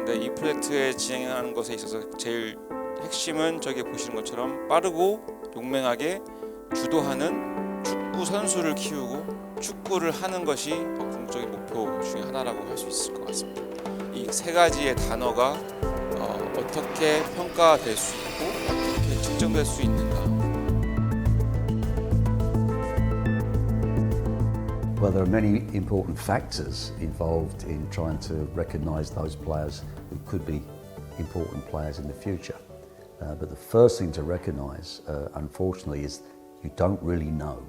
근데 이 프로젝트에 진행하는 것에 있어서 제일 핵심은 저기 보시는 것처럼 빠르고 용맹하게 주도하는 축구 선수를 키우고 축구를 하는 것이 궁극적인 목표 중에 하나라고 할 수 있을 것 같습니다. 이 세 가지의 단어가 어떻게 평가될 수 있고 어떻게 측정될 수 있는가. Well, there are many important factors involved in trying to recognise those players who could be important players in the future. But the first thing to recognise, unfortunately, is you don't really know.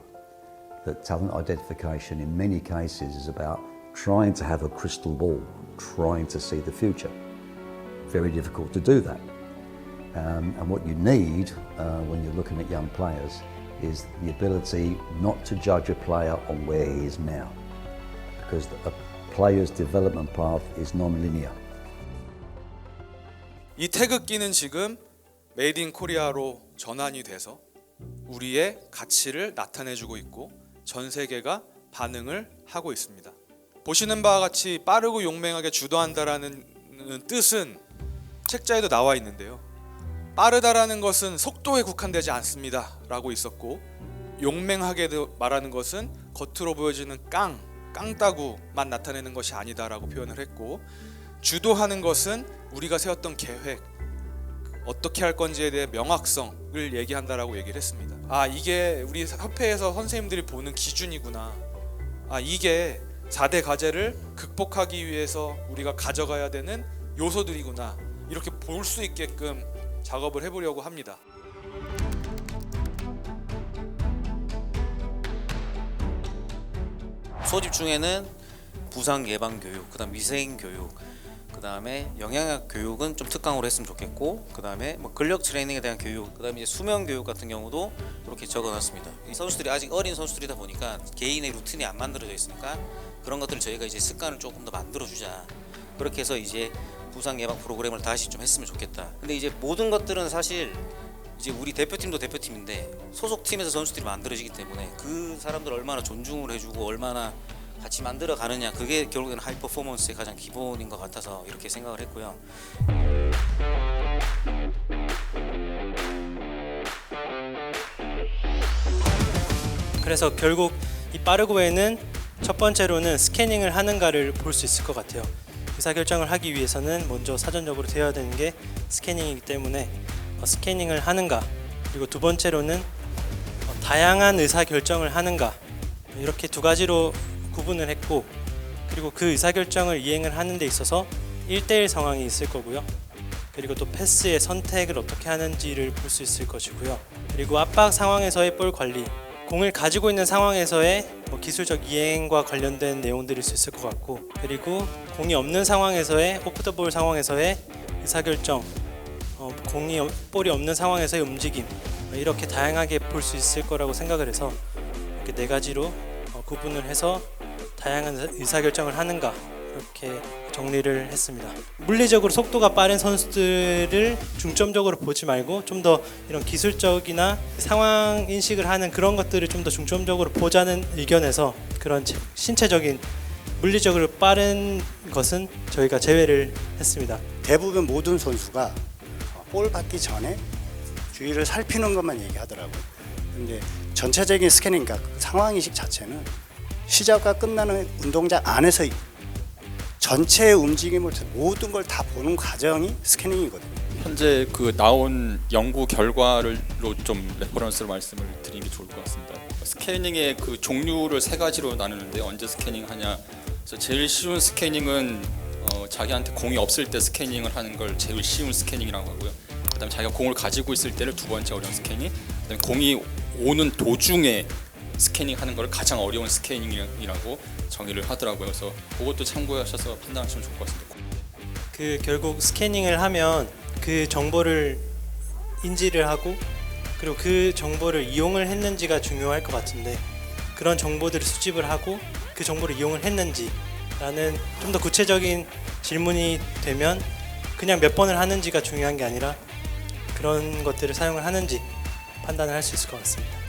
That talent identification in many cases is about trying to have a crystal ball, trying to see the future. Very difficult to do that. And what you need when you're looking at young players is the ability not to judge a player on where he is now, because a player's development path is non-linear. 이 태극기는 지금 메이드 인 코리아로 전환이 돼서 우리의 가치를 나타내주고 있고 전 세계가 반응을 하고 있습니다. 보시는 바와 같이 빠르고 용맹하게 주도한다라는 뜻은 책자에도 나와 있는데요. 빠르다라는 것은 속도에 국한되지 않습니다 라고 있었고, 용맹하게 말하는 것은 겉으로 보여지는 깡따구만 나타내는 것이 아니다 라고 표현을 했고, 주도하는 것은 우리가 세웠던 계획, 어떻게 할 건지에 대해 명확성을 얘기한다라고 얘기를 했습니다. 이게 우리 협회에서 선생님들이 보는 기준이구나. 이게 4대 과제를 극복하기 위해서 우리가 가져가야 되는 요소들이구나. 이렇게 볼 수 있게끔 작업을 해보려고 합니다. 소집 중에는 부상 예방 교육, 그다음 위생 교육, 그다음에 영양학 교육은 좀 특강으로 했으면 좋겠고, 그다음에 뭐 근력 트레이닝에 대한 교육, 그다음에 이제 수면 교육 같은 경우도 이렇게 적어놨습니다. 이 선수들이 아직 어린 선수들이다 보니까 개인의 루틴이 안 만들어져 있으니까 그런 것들을 저희가 이제 습관을 조금 더 만들어주자. 그렇게 해서 이제 부상 예방 프로그램을 다시 좀 했으면 좋겠다. 근데 이제 모든 것들은 사실 이제 우리 대표팀도 대표팀인데 소속팀에서 선수들이 만들어지기 때문에 그 사람들 얼마나 존중을 해주고 얼마나 같이 만들어 가느냐, 그게 결국에는 하이 퍼포먼스의 가장 기본인 것 같아서 이렇게 생각을 했고요. 그래서 결국 이 빠르고에는 첫 번째로는 스캐닝을 하는가를 볼 수 있을 것 같아요. 의사결정을 하기 위해서는 먼저 사전적으로 되어야 되는 게 스캐닝이기 때문에 스캐닝을 하는가, 그리고 두 번째로는 다양한 의사결정을 하는가, 이렇게 두 가지로 구분을 했고, 그리고 그 의사결정을 이행을 하는 데 있어서 1대1 상황이 있을 거고요. 그리고 또 패스의 선택을 어떻게 하는지를 볼 수 있을 것이고요. 그리고 압박 상황에서의 볼 관리, 공을 가지고 있는 상황에서의 기술적 이행과 관련된 내용들일 수 있을 것 같고, 그리고 공이 없는 상황에서의 오프 더 볼 상황에서의 의사결정, 볼이 없는 상황에서의 움직임, 이렇게 다양하게 볼 수 있을 거라고 생각을 해서 이렇게 네 가지로 구분을 해서 다양한 의사결정을 하는가, 이렇게 정리를 했습니다. 물리적으로 속도가 빠른 선수들을 중점적으로 보지 말고 좀 더 이런 기술적이나 상황 인식을 하는 그런 것들을 좀 더 중점적으로 보자는 의견에서 그런 신체적인 물리적으로 빠른 것은 저희가 제외를 했습니다. 대부분 모든 선수가 볼 받기 전에 주위를 살피는 것만 얘기하더라고요. 근데 전체적인 스캐닝, 그러니까 상황 인식 자체는 시작과 끝나는 운동장 안에서 전체의 움직임을 모든 걸 다 보는 과정이 스캐닝이거든요. 현재 그 나온 연구 결과로 좀 레퍼런스로 말씀을 드리는 게 좋을 것 같습니다. 스캐닝의 그 종류를 세 가지로 나누는데 언제 스캐닝하냐. 그래서 제일 쉬운 스캐닝은 자기한테 공이 없을 때 스캐닝을 하는 걸 제일 쉬운 스캐닝이라고 하고요. 그다음에 자기가 공을 가지고 있을 때를 두 번째 어려운 스캐닝. 그다음에 공이 오는 도중에 스캐닝하는 걸 가장 어려운 스캐닝이라고 정의를 하더라고요. 그래서 그것도 참고하셔서 판단하시면 좋을 것 같습니다. 그 결국 스캐닝을 하면 그 정보를 인지를 하고, 그리고 그 정보를 이용을 했는지가 중요할 것 같은데, 그런 정보들을 수집을 하고 그 정보를 이용을 했는지라는 좀 더 구체적인 질문이 되면 그냥 몇 번을 하는지가 중요한 게 아니라 그런 것들을 사용을 하는지 판단을 할 수 있을 것 같습니다.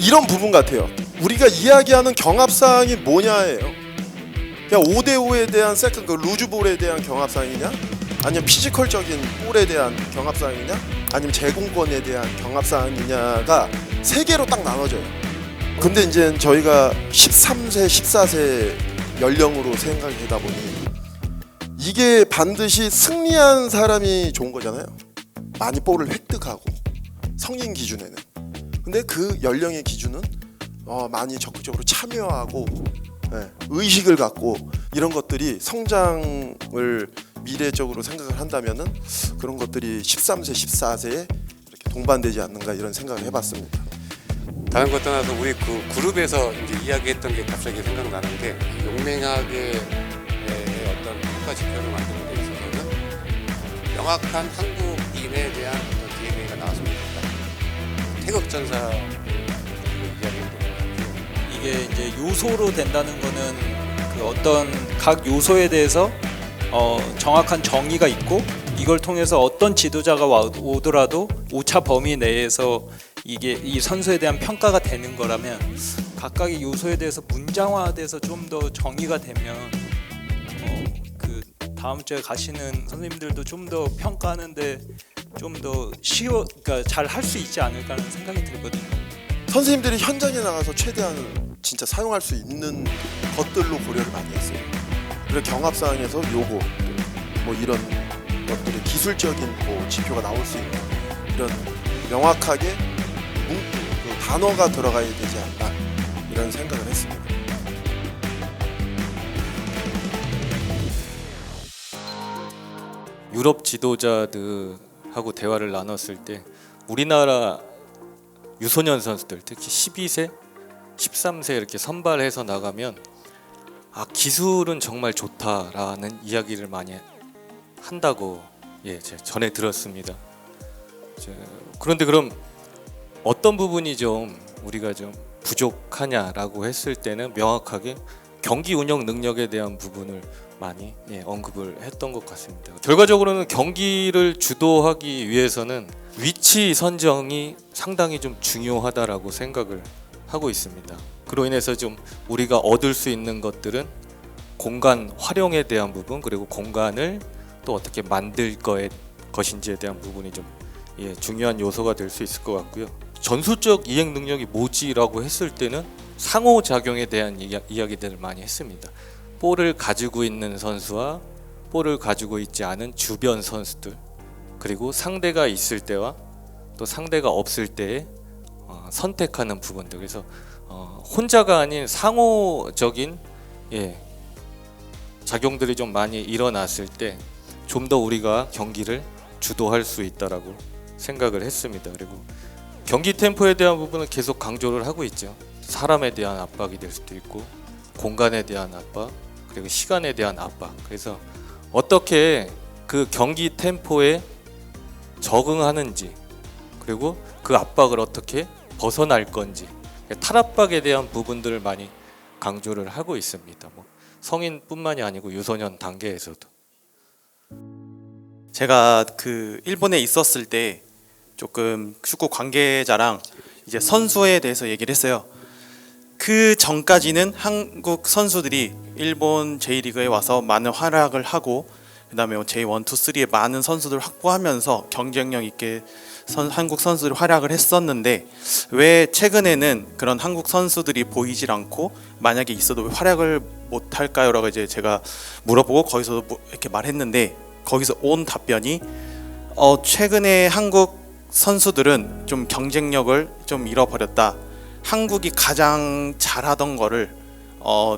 이런 부분 같아요. 우리가 이야기하는 경합사항이 뭐냐예요. 그냥 5대5에 대한 세컨 그 루즈볼에 대한 경합사항이냐, 아니면 피지컬적인 볼에 대한 경합사항이냐, 아니면 제공권에 대한 경합사항이냐가 세 개로 딱 나눠져요. 근데 이제 저희가 13세, 14세 연령으로 생각이 되다 보니 이게 반드시 승리한 사람이 좋은 거잖아요. 많이 볼을 획득하고 성인 기준에는. 근데 그 연령의 기준은 많이 적극적으로 참여하고 의식을 갖고 이런 것들이 성장을 미래적으로 생각을 한다면은 그런 것들이 13세, 14세에 이렇게 동반되지 않는가 이런 생각을 해봤습니다. 다른 것 떠나서 우리 그 그룹에서 이제 이야기했던 게 갑자기 생각나는데 용맹하게 어떤 평가 지표를 만드는 데 있어서는 명확한 한국인에 대한 어떤 DNA가 나왔으면 좋겠다. 태극전사 이야기했던 것 같아요. 이게 이제 요소로 된다는 거는 그 어떤 각 요소에 대해서 정확한 정의가 있고 이걸 통해서 어떤 지도자가 오더라도 오차 범위 내에서 이게 이 선수에 대한 평가가 되는 거라면 각각의 요소에 대해서 문장화돼서 좀 더 정의가 되면 그 다음 주에 가시는 선생님들도 좀 더 평가하는데 좀 더 그러니까 잘 할 수 있지 않을까 하는 생각이 들거든요. 선생님들이 현장에 나가서 최대한 진짜 사용할 수 있는 것들로 고려를 많이 했어요. 그리고 경합사항에서 요거 뭐 이런 것들의 기술적인 뭐 지표가 나올 수 있는 이런 명확하게 그 단어가 들어가야 되지 않나 이런 생각을 했습니다. 유럽 지도자들하고 대화를 나눴을 때 우리나라 유소년 선수들 특히 12세, 13세 이렇게 선발해서 나가면 기술은 정말 좋다라는 이야기를 많이 한다고 제가 전에 들었습니다. 그런데 그럼 어떤 부분이 좀 우리가 좀 부족하냐라고 했을 때는 명확하게 경기 운영 능력에 대한 부분을 많이 언급을 했던 것 같습니다. 결과적으로는 경기를 주도하기 위해서는 위치 선정이 상당히 좀 중요하다라고 생각을 하고 있습니다. 그로 인해서 좀 우리가 얻을 수 있는 것들은 공간 활용에 대한 부분, 그리고 공간을 또 어떻게 만들 것인지에 대한 부분이 좀 중요한 요소가 될 수 있을 것 같고요. 전술적 이행 능력이 뭐지라고 했을 때는 상호작용에 대한 이야기들을 많이 했습니다. 볼을 가지고 있는 선수와 볼을 가지고 있지 않은 주변 선수들, 그리고 상대가 있을 때와 또 상대가 없을 때에 선택하는 부분들. 그래서 혼자가 아닌 상호적인 작용들이 좀 많이 일어났을 때 좀 더 우리가 경기를 주도할 수 있다라고 생각을 했습니다. 그리고 경기 템포에 대한 부분은 계속 강조를 하고 있죠. 사람에 대한 압박이 될 수도 있고 공간에 대한 압박, 그리고 시간에 대한 압박. 그래서 어떻게 그 경기 템포에 적응하는지, 그리고 그 압박을 어떻게 벗어날 건지, 탈압박에 대한 부분들을 많이 강조를 하고 있습니다. 뭐 성인뿐만이 아니고 유소년 단계에서도. 제가 그 일본에 있었을 때 조금 축구 관계자랑 이제 선수에 대해서 얘기를 했어요. 그 전까지는 한국 선수들이 일본 J리그에 와서 많은 활약을 하고 그다음에 J1, 2, 3에 많은 선수들을 확보하면서 경쟁력 있게 한국 선수들이 활약을 했었는데 왜 최근에는 그런 한국 선수들이 보이질 않고 만약에 있어도 왜 활약을 못 할까요? 라고 이제 제가 물어보고 거기서 이렇게 말했는데 거기서 온 답변이 최근에 한국 선수들은 좀 경쟁력을 좀 잃어버렸다. 한국이 가장 잘하던 거를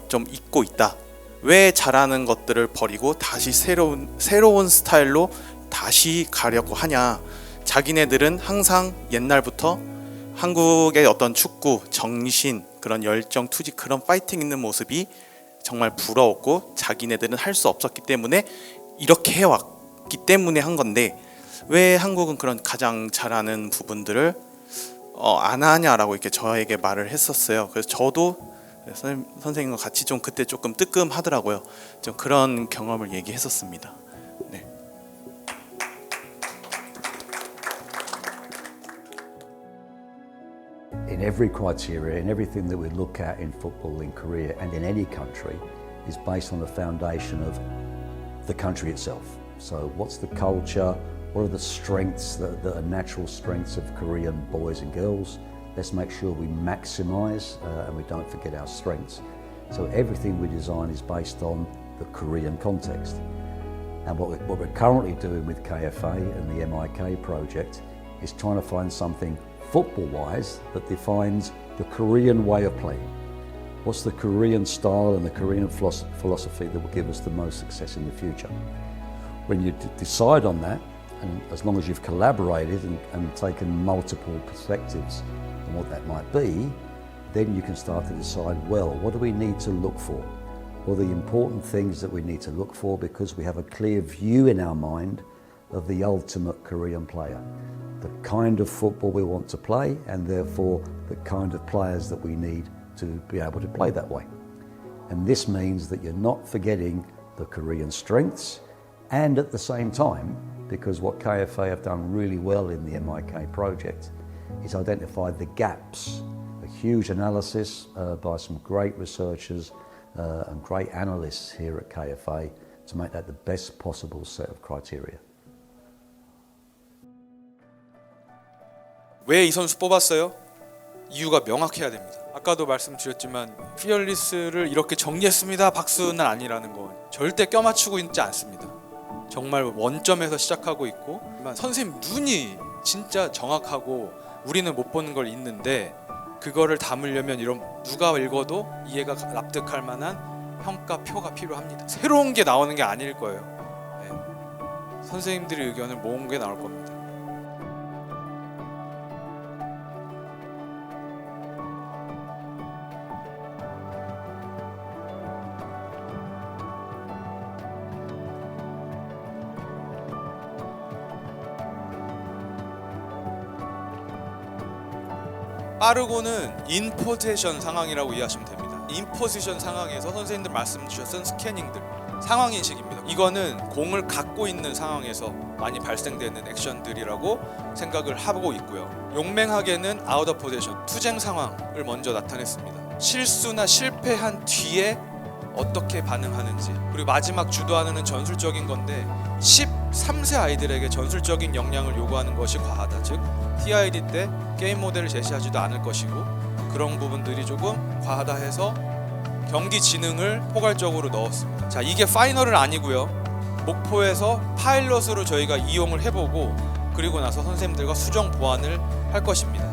좀 잊고 있다. 왜 잘하는 것들을 버리고 다시 새로운 스타일로 다시 가려고 하냐. 자기네들은 항상 옛날부터 한국의 어떤 축구 정신, 그런 열정, 투지, 그런 파이팅 있는 모습이 정말 부러웠고 자기네들은 할 수 없었기 때문에 이렇게 해왔기 때문에 한 건데 왜 한국은 그런 가장 잘하는 부분들을 안 하냐라고 이렇게 저에게 말을 했었어요. 그래서 저도 선생님과 같이 좀 그때 조금 뜨끔하더라고요. 좀 그런 경험을 얘기했었습니다. 네. In every criteria and everything that we look at in football in Korea and in any country is based on the foundation of the country itself. So what's the culture? What are the strengths, the natural strengths of Korean boys and girls? Let's make sure we maximise and we don't forget our strengths. So everything we design is based on the Korean context. And what we're currently doing with KFA and the MIK project is trying to find something football-wise that defines the Korean way of playing. What's the Korean style and the Korean philosophy that will give us the most success in the future? When you decide on that, and as long as you've collaborated and taken multiple perspectives on what that might be, then you can start to decide, well, what do we need to look for? What are the important things that we need to look for, because we have a clear view in our mind of the ultimate Korean player, the kind of football we want to play, and therefore the kind of players that we need to be able to play that way. And this means that you're not forgetting the Korean strengths, and at the same time, because what KFA have done really well in the MIK project is identified the gaps, a huge analysis by some great researchers and great analysts here at KFA to make that the best possible set of criteria. 왜 이 선수 뽑았어요? 이유가 명확해야 됩니다. 아까도 말씀드렸지만 피어리스를 이렇게 정리했습니다 박수는 아니라는 건 절대 껴맞추고 있지 않습니다. 정말 원점에서 시작하고 있고, 선생님 눈이 진짜 정확하고 우리는 못 보는 걸 있는데 그거를 담으려면 이런 누가 읽어도 이해가 납득할 만한 평가표가 필요합니다. 새로운 게 나오는 게 아닐 거예요. 네. 선생님들의 의견을 모은 게 나올 겁니다. 빠르고는 인포지션 상황이라고 이해하시면 됩니다. 인포지션 상황에서 선생님들 말씀 주셨던 스캐닝들, 상황인식입니다. 이거는 공을 갖고 있는 상황에서 많이 발생되는 액션들이라고 생각을 하고 있고요. 용맹하게는 아웃 오브 포지션, 투쟁 상황을 먼저 나타냈습니다. 실수나 실패한 뒤에 어떻게 반응하는지, 그리고 마지막 주도하는 전술적인 건데 13세 아이들에게 전술적인 역량을 요구하는 것이 과하다. 즉 TID 때 게임 모델을 제시하지도 않을 것이고, 그런 부분들이 조금 과하다 해서 경기 지능을 포괄적으로 넣었습니다. 자, 이게 파이널은 아니고요. 목포에서 파일럿으로 저희가 이용을 해보고 그리고 나서 선생님들과 수정 보완을 할 것입니다.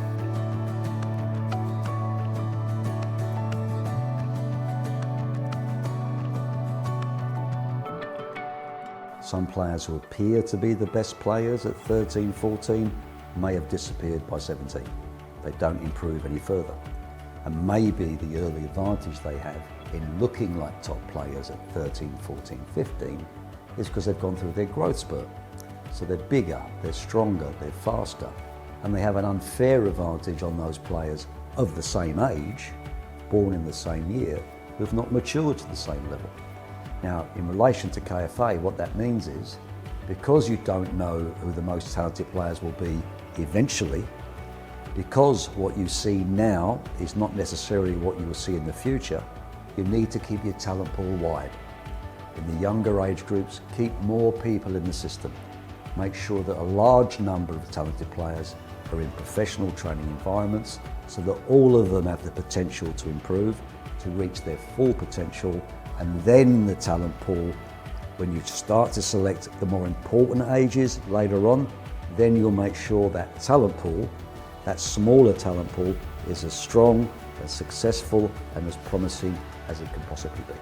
Some players who appear to be the best players at 13, 14 may have disappeared by 17. They don't improve any further. And maybe the early advantage they have in looking like top players at 13, 14, 15 is because they've gone through their growth spurt. So they're bigger, they're stronger, they're faster, and they have an unfair advantage on those players of the same age, born in the same year, who've not matured to the same level. Now, in relation to KFA, what that means is, because you don't know who the most talented players will be eventually, because what you see now is not necessarily what you will see in the future, you need to keep your talent pool wide. In the younger age groups, keep more people in the system. Make sure that a large number of talented players are in professional training environments so that all of them have the potential to improve, to reach their full potential. And then the talent pool, when you start to select the more important ages later on, then you'll make sure that talent pool, that smaller talent pool, is as strong, as successful and as promising as it can possibly be.